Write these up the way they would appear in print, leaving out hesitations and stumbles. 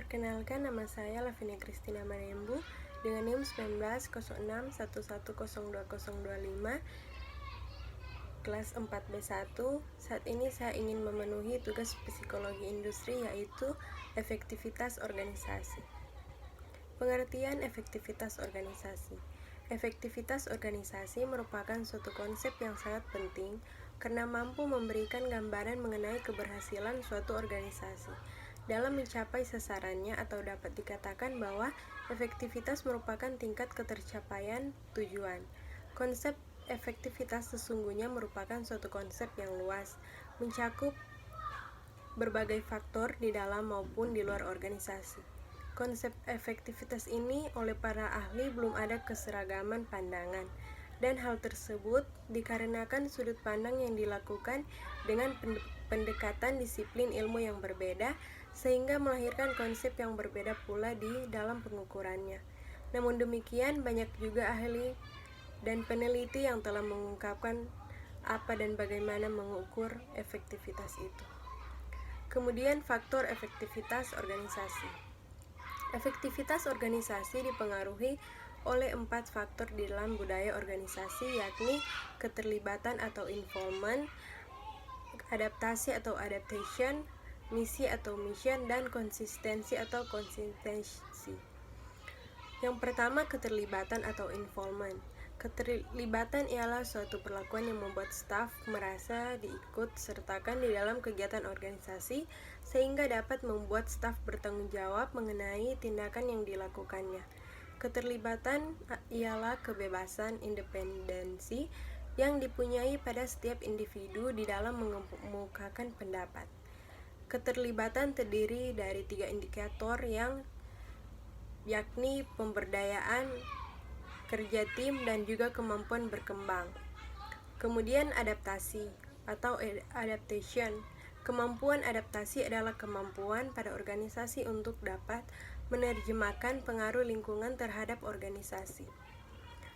Perkenalkan, nama saya Lavinia Christina Manembu dengan NIM 190611020025 kelas 4B1. Saat ini saya ingin memenuhi tugas psikologi industri, yaitu efektivitas organisasi. Pengertian efektivitas organisasi. Efektivitas organisasi merupakan suatu konsep yang sangat penting karena mampu memberikan gambaran mengenai keberhasilan suatu organisasi dalam mencapai sasarannya, atau dapat dikatakan bahwa efektivitas merupakan tingkat ketercapaian tujuan. Konsep efektivitas sesungguhnya merupakan suatu konsep yang luas, mencakup berbagai faktor di dalam maupun di luar organisasi. Konsep efektivitas ini oleh para ahli belum ada keseragaman pandangan, dan hal tersebut dikarenakan sudut pandang yang dilakukan dengan pendekatan disiplin ilmu yang berbeda, sehingga melahirkan konsep yang berbeda pula di dalam pengukurannya. Namun demikian, banyak juga ahli dan peneliti yang telah mengungkapkan apa dan bagaimana mengukur efektivitas itu. Kemudian, faktor efektivitas organisasi. Efektivitas organisasi dipengaruhi oleh 4 faktor di dalam budaya organisasi, yakni keterlibatan atau involvement, adaptasi atau adaptation, misi atau mission, dan konsistensi atau konsistensi. Yang pertama, keterlibatan atau involvement. Keterlibatan ialah suatu perlakuan yang membuat staf merasa diikut sertakan di dalam kegiatan organisasi, sehingga dapat membuat staf bertanggung jawab mengenai tindakan yang dilakukannya. Keterlibatan ialah kebebasan, independensi yang dipunyai pada setiap individu di dalam mengemukakan pendapat. Keterlibatan terdiri dari 3 indikator yakni pemberdayaan, kerja tim, dan juga kemampuan berkembang. Kemudian adaptasi atau adaptation. Kemampuan adaptasi adalah kemampuan pada organisasi untuk dapat menerjemahkan pengaruh lingkungan terhadap organisasi.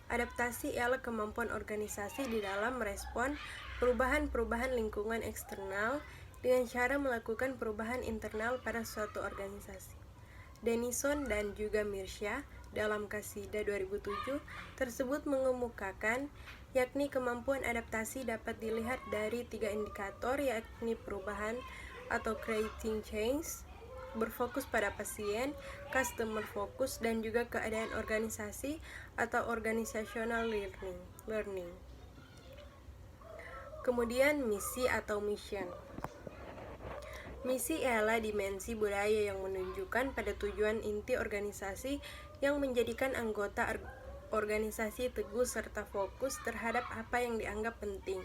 Adaptasi ialah kemampuan organisasi di dalam merespon perubahan-perubahan lingkungan eksternal dengan cara melakukan perubahan internal pada suatu organisasi. Denison dan juga Mirsya dalam Qasidah 2007 tersebut mengemukakan yakni kemampuan adaptasi dapat dilihat dari 3 indikator, yakni perubahan atau creating change, berfokus pada pasien, customer focus, dan juga keadaan organisasi atau organizational learning. Kemudian misi atau mission. Misi ialah dimensi budaya yang menunjukkan pada tujuan inti organisasi yang menjadikan anggota organisasi teguh serta fokus terhadap apa yang dianggap penting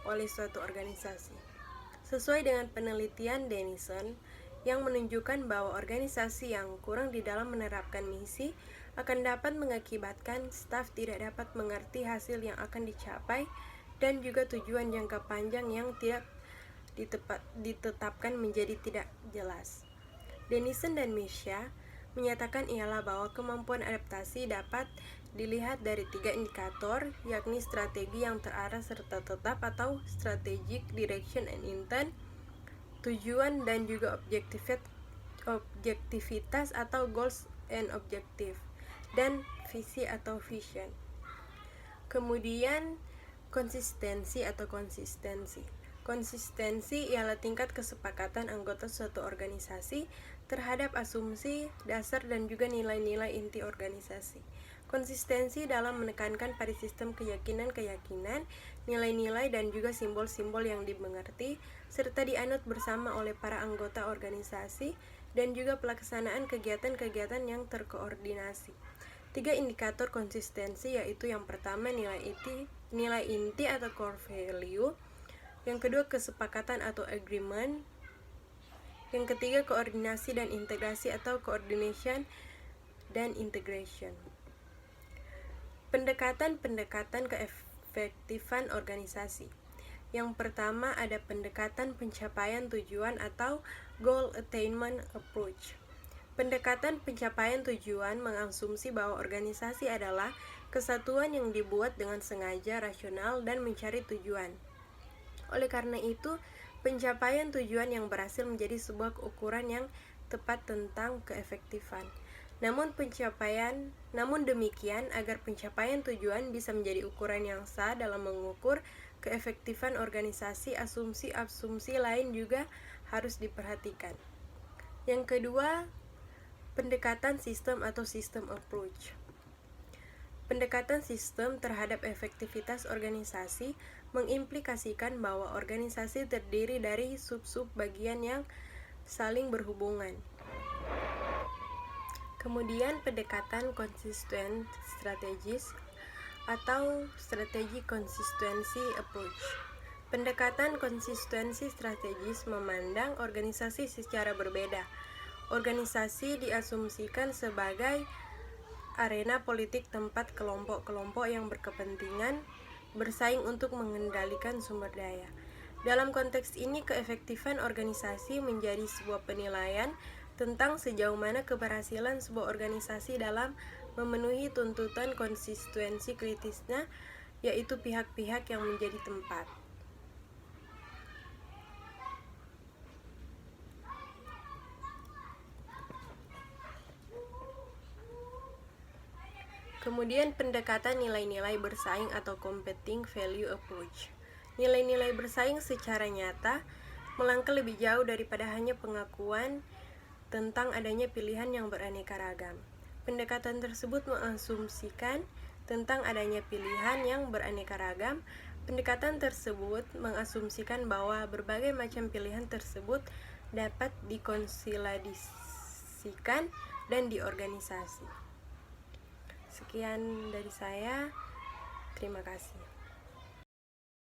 oleh suatu organisasi. Sesuai dengan penelitian Denison yang menunjukkan bahwa organisasi yang kurang di dalam menerapkan misi akan dapat mengakibatkan staf tidak dapat mengerti hasil yang akan dicapai dan juga tujuan jangka panjang yang tidak ditetapkan menjadi tidak jelas. Denison dan Mirsya menyatakan ialah bahwa kemampuan adaptasi dapat dilihat dari 3 indikator, yakni strategi yang terarah serta tetap atau strategic direction and intent, tujuan dan juga objektivitas atau goals and objective, dan visi atau vision. Kemudian konsistensi atau konsistensi. Konsistensi ialah tingkat kesepakatan anggota suatu organisasi terhadap asumsi, dasar, dan juga nilai-nilai inti organisasi. Konsistensi dalam menekankan pada sistem keyakinan-keyakinan, nilai-nilai, dan juga simbol-simbol yang dimengerti serta dianut bersama oleh para anggota organisasi, dan juga pelaksanaan kegiatan-kegiatan yang terkoordinasi. 3 indikator konsistensi yaitu yang pertama nilai inti atau core value, yang kedua kesepakatan atau agreement, yang ketiga koordinasi dan integrasi atau coordination dan integration. Pendekatan keefektifan organisasi. Yang pertama ada pendekatan pencapaian tujuan atau goal attainment approach. Pendekatan pencapaian tujuan mengasumsi bahwa organisasi adalah kesatuan yang dibuat dengan sengaja, rasional, dan mencari tujuan. Oleh karena itu, pencapaian tujuan yang berhasil menjadi sebuah ukuran yang tepat tentang keefektifan. Namun demikian, agar pencapaian tujuan bisa menjadi ukuran yang sah dalam mengukur keefektifan organisasi, asumsi-asumsi lain juga harus diperhatikan. Yang kedua, pendekatan sistem atau system approach. Pendekatan sistem terhadap efektivitas organisasi mengimplikasikan bahwa organisasi terdiri dari sub-sub bagian yang saling berhubungan. Kemudian pendekatan konsisten strategis atau strategi consistency approach. Pendekatan konsistensi strategis memandang organisasi secara berbeda. Organisasi diasumsikan sebagai arena politik tempat kelompok-kelompok yang berkepentingan bersaing untuk mengendalikan sumber daya. Dalam konteks ini, keefektifan organisasi menjadi sebuah penilaian tentang sejauh mana keberhasilan sebuah organisasi dalam memenuhi tuntutan konsistensi kritisnya, yaitu pihak-pihak yang menjadi tempat. Kemudian pendekatan nilai-nilai bersaing atau competing value approach. Nilai-nilai bersaing secara nyata melangkah lebih jauh daripada hanya pengakuan tentang adanya pilihan yang beraneka ragam. Pendekatan tersebut mengasumsikan tentang adanya pilihan yang beraneka ragam. Pendekatan tersebut mengasumsikan bahwa berbagai macam pilihan tersebut dapat dikonsolidasikan dan diorganisasi. Sekian dari saya, terima kasih.